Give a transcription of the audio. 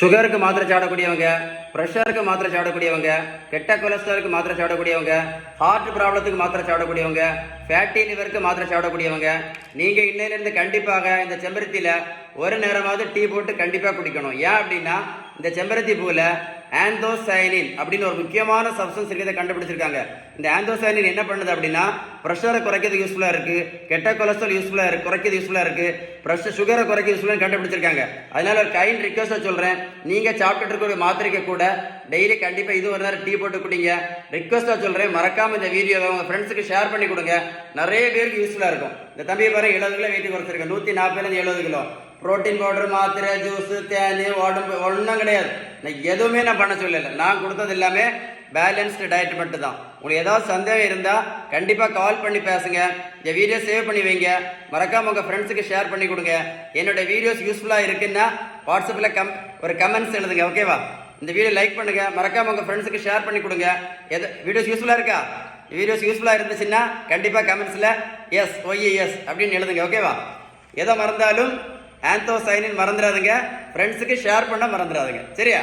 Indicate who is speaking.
Speaker 1: சுகருக்கு மாத்திரை சாப்பிடக்கூடியவங்க, ப்ரெஷருக்கு மாத்திரை சாப்பிடக்கூடியவங்க, கெட்ட கொலஸ்ட்ராலுக்கு மாத்திரை சாப்பிடக்கூடியவங்க, ஹார்ட் ப்ராப்ளத்துக்கு மாத்திரை சாப்பிடக்கூடியவங்க, ஃபேட்டி லிவருக்கு மாத்திரை சாப்பிடக்கூடியவங்க, நீங்கள் இன்னையிலேருந்து கண்டிப்பாக இந்த செம்பருத்தியில் ஒரு நேரமாவது டீ போட்டு கண்டிப்பாக குடிக்கணும். ஏன் அப்படின்னா இந்த செம்பருத்தி பூவில் ஆந்தோசைனின் அப்படின்னு ஒரு முக்கியமான சப்ஸ்டன்ஸ் இருக்கிறத கண்டுபிடிச்சிருக்காங்க. இந்த ஆந்தோசைனின் என்ன பண்ணுது அப்படின்னா ப்ரெஷரை குறைக்கிறது யூஸ்ஃபுல்லாக இருக்குது, கெட்ட கொலஸ்ட்ரால் யூஸ்ஃபுல்லாக இருக்குது, குறைக்கிறது யூஸ்ஃபுல்லாக இருக்குது, ப்ரெஷர் சுகரை குறைக்க யூஸ்ஃபுல்லாக கண்டுபிடிச்சிருக்காங்க. அதனால ஒரு கைண்ட் ரிக்வஸ்ட்டாக சொல்கிறேன், நீங்கள் சாப்பிட்டுட்டு இருக்க மாத்திரைக்கு கூட டெய்லி கண்டிப்பாக இது ஒரு நேரம் டீ போட்டு குடிங்க. ரிக்வஸ்ட்டாக சொல்கிறேன், மறக்காமல் இந்த வீடியோவை உங்கள் ஃப்ரெண்ட்ஸுக்கு ஷேர் பண்ணி கொடுங்க. நிறைய பேருக்கு யூஸ்ஃபுல்லாக இருக்கும். இந்த தம்பியை பாருங்க, 70 கிலோ வெயிட் குறைச்சிருக்கேன், 140 70 கிலோ. ப்ரோட்டீன் பவுடர், மாத்திரை, ஜூஸு, தேனி, உடம்பு ஒன்றும் கிடையாது. நான் எதுவுமே நான் பண்ண சொல்லலை. நான் கொடுத்தது எல்லாமே பேலன்ஸ்டு டயட் மட்டும் தான். உங்களுக்கு ஏதாவது சந்தேகம் இருந்தால் கண்டிப்பாக கால் பண்ணி பேசுங்க. இந்த வீடியோ சேவ் பண்ணி வைங்க. மறக்காமல் உங்கள் ஃப்ரெண்ட்ஸுக்கு ஷேர் பண்ணி கொடுங்க. என்னோட வீடியோஸ் யூஸ்ஃபுல்லாக இருக்குன்னா வாட்ஸ்அப்பில் ஒரு கமெண்ட்ஸ் எழுதுங்க, ஓகேவா? இந்த வீடியோ லைக் பண்ணுங்கள். மறக்காமல் உங்கள் ஃப்ரெண்ட்ஸுக்கு ஷேர் பண்ணி கொடுங்க. வீடியோஸ் யூஸ்ஃபுல்லாக இருக்கா? வீடியோஸ் யூஸ்ஃபுல்லாக இருந்துச்சுன்னா கண்டிப்பாக கமெண்ட்ஸில் எஸ் எஸ் அப்படின்னு எழுதுங்க, ஓகேவா? எதை மறந்தாலும் ஆந்தோசைனின் மறந்துடாதுங்க. ஃப்ரெண்ட்ஸுக்கு ஷேர் பண்ண மறந்துடாதுங்க, சரியா?